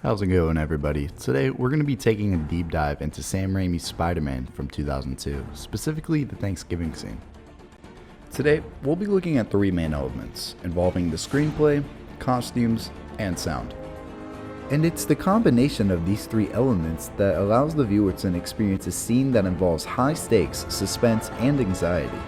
How's it going, everybody? Today we're going to be taking a deep dive into Sam Raimi's Spider-Man from 2002, specifically the Thanksgiving scene. Today we'll be looking at three main elements involving the screenplay, costumes, and sound. And it's the combination of these three elements that allows the viewer to experience a scene that involves high stakes, suspense, and anxiety.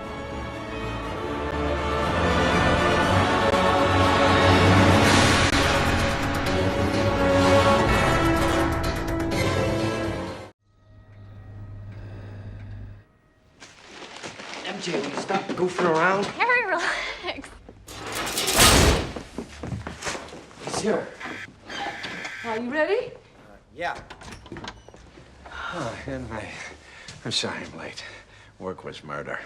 MJ, will you stop goofing around? Harry, relax. He's here. Are you ready? Yeah. Oh, and I'm sorry I'm late. Work was murder.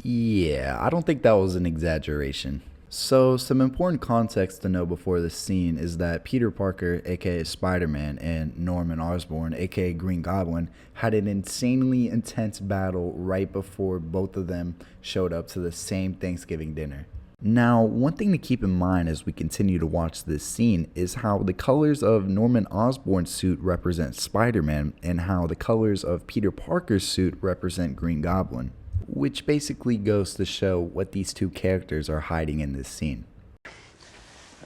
Yeah, I don't think that was an exaggeration. So, some important context to know before this scene is that Peter Parker, aka Spider-Man, and Norman Osborn, aka Green Goblin, had an insanely intense battle right before both of them showed up to the same Thanksgiving dinner. Now, one thing to keep in mind as we continue to watch this scene is how the colors of Norman Osborn's suit represent Spider-Man and how the colors of Peter Parker's suit represent Green Goblin, which basically goes to show what these two characters are hiding in this scene.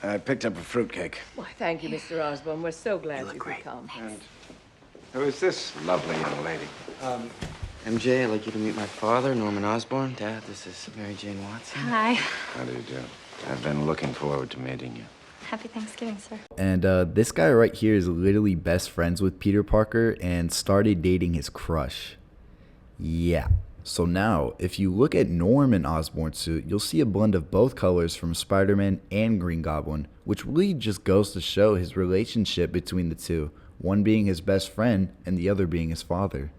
I picked up a fruitcake. Why, thank you, Mr. Osborn. We're so glad you could come. And who is this lovely young lady? MJ, I'd like you to meet my father, Norman Osborn. Dad, this is Mary Jane Watson. Hi. How do you do? I've been looking forward to meeting you. Happy Thanksgiving, sir. And this guy right here is literally best friends with Peter Parker and started dating his crush. Yeah. So now, if you look at Norman Osborn's suit, you'll see a blend of both colors from Spider-Man and Green Goblin, which really just goes to show his relationship between the two, one being his best friend and the other being his father.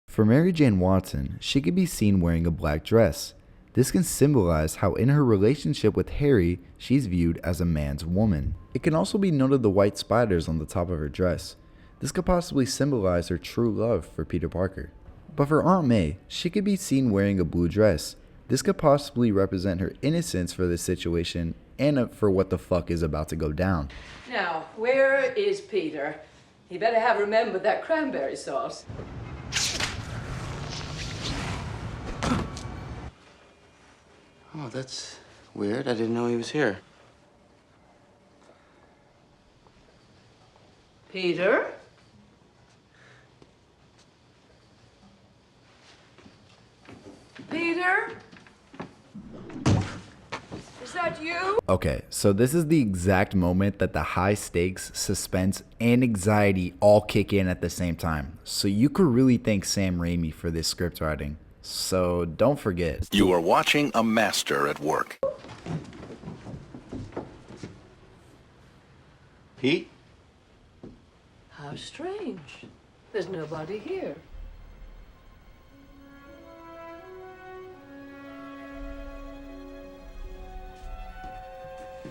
For Mary Jane Watson, she could be seen wearing a black dress. This can symbolize how in her relationship with Harry, she's viewed as a man's woman. It can also be noted the white spiders on the top of her dress. This could possibly symbolize her true love for Peter Parker. But for Aunt May, she could be seen wearing a blue dress. This could possibly represent her innocence for this situation and for what the fuck is about to go down. Now, where is Peter? He better have remembered that cranberry sauce. Oh, that's weird. I didn't know he was here. Peter? Peter? Is that you? Okay, so this is the exact moment that the high stakes, suspense, and anxiety all kick in at the same time. So you could really thank Sam Raimi for this script writing. So don't forget. You are watching a master at work. Pete? How strange. There's nobody here.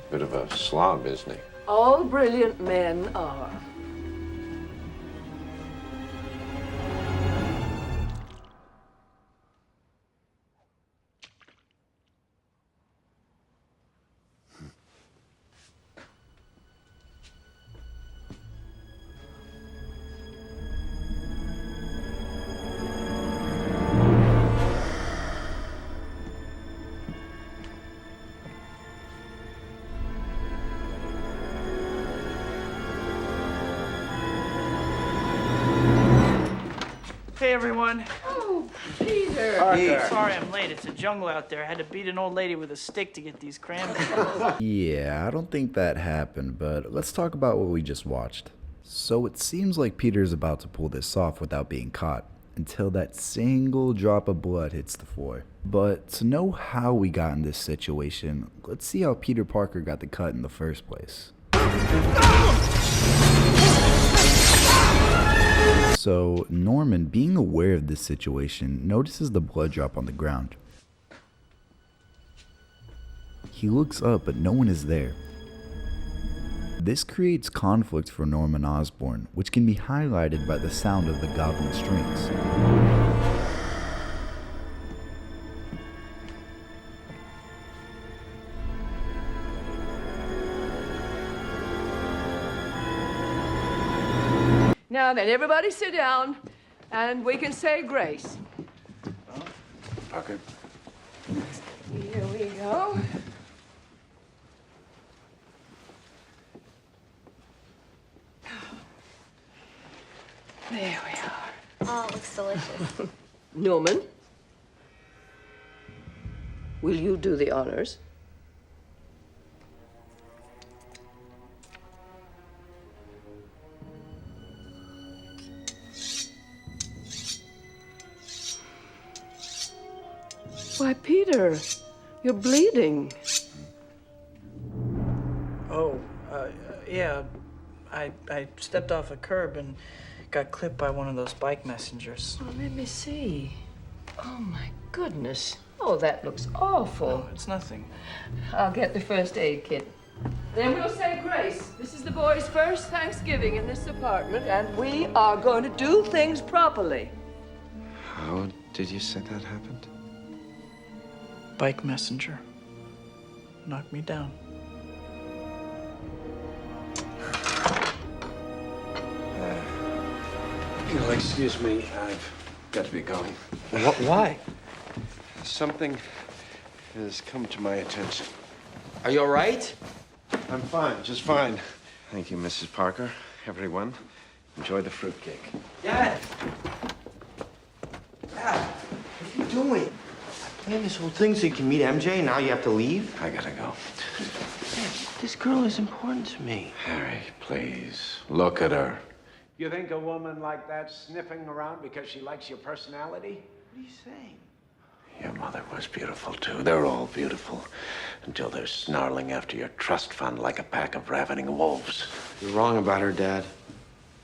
Bit of a slob, isn't he? All brilliant men are. Hey everyone. Oh, Peter. Sorry I'm late. It's a jungle out there. I had to beat an old lady with a stick to get these cranberries. Yeah, I don't think that happened, but let's talk about what we just watched. So it seems like Peter's about to pull this off without being caught, until that single drop of blood hits the floor. But to know how we got in this situation, let's see how Peter Parker got the cut in the first place. So Norman, being aware of this situation, notices the blood drop on the ground. He looks up, but no one is there. This creates conflict for Norman Osborn, which can be highlighted by the sound of the goblin strings. Now then, everybody sit down, and we can say grace. Parker. Here we go. There we are. Oh, it looks delicious. Norman, will you do the honors? Why, Peter, you're bleeding. Oh, yeah. I stepped off a curb and got clipped by one of those bike messengers. Oh, let me see. Oh, my goodness. Oh, that looks awful. Oh, it's nothing. I'll get the first aid kit. Then we'll say grace. This is the boys' first Thanksgiving in this apartment, and we are going to do things properly. How did you say that happened? Bike messenger. Knocked me down. You'll excuse me. I've got to be going. Why? Something has come to my attention. Are you all right? I'm fine, just fine. Thank you, Mrs. Parker. Everyone, enjoy the fruitcake. Dad! Dad, what are you doing? I planned this whole thing so you can meet MJ, and now you have to leave? I gotta go. Dad, this girl is important to me. Harry, please, look at her. You think a woman like that sniffing around because she likes your personality? What are you saying? Your mother was beautiful, too. They're all beautiful. Until they're snarling after your trust fund like a pack of ravening wolves. You're wrong about her, Dad.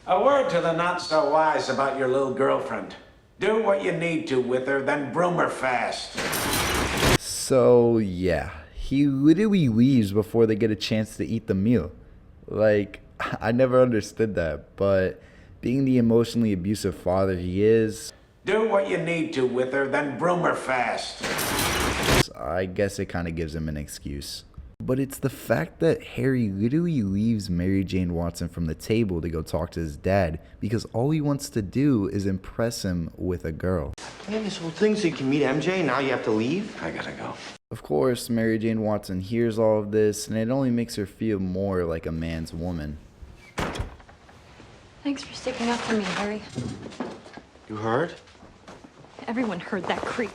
A word to the not-so-wise about your little girlfriend. Do what you need to with her, then broom her fast. So, yeah, he literally leaves before they get a chance to eat the meal. Like, I never understood that, but being the emotionally abusive father he is, Do what you need to with her, then broom her fast. I guess it kind of gives him an excuse. But it's the fact that Harry literally leaves Mary Jane Watson from the table to go talk to his dad because all he wants to do is impress him with a girl. I planned this whole thing so you can meet MJ, and now you have to leave? I gotta go. Of course, Mary Jane Watson hears all of this, and it only makes her feel more like a man's woman. Thanks for sticking up for me, Harry. You heard? Everyone heard that creep.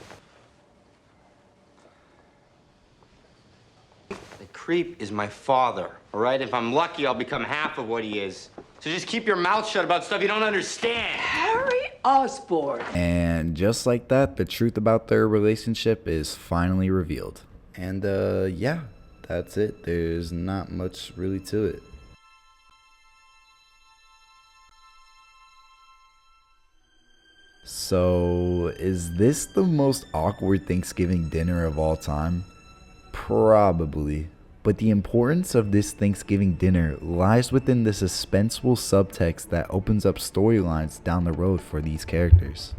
The creep is my father, all right? If I'm lucky, I'll become half of what he is. So just keep your mouth shut about stuff you don't understand. Harry Osborn. And just like that, the truth about their relationship is finally revealed. And yeah, that's it. There's not much really to it. So, is this the most awkward Thanksgiving dinner of all time? Probably. But the importance of this Thanksgiving dinner lies within the suspenseful subtext that opens up storylines down the road for these characters.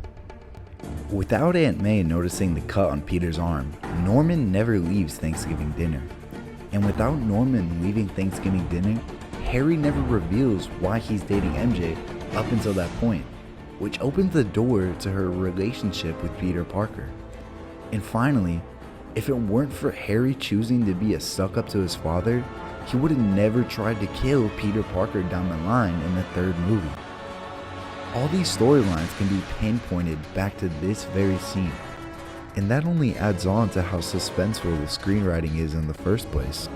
Without Aunt May noticing the cut on Peter's arm, Norman never leaves Thanksgiving dinner. And without Norman leaving Thanksgiving dinner, Harry never reveals why he's dating MJ up until that point, which opens the door to her relationship with Peter Parker. And finally, if it weren't for Harry choosing to be a suck-up to his father, he would have never tried to kill Peter Parker down the line in the third movie. All these storylines can be pinpointed back to this very scene, and that only adds on to how suspenseful the screenwriting is in the first place.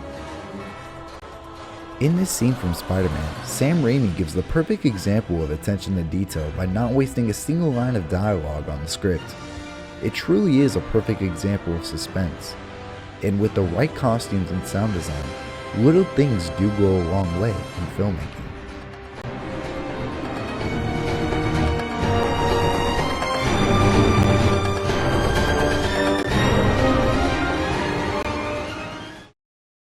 In this scene from Spider-Man, Sam Raimi gives the perfect example of attention to detail by not wasting a single line of dialogue on the script. It truly is a perfect example of suspense, and with the right costumes and sound design, little things do go a long way in filmmaking.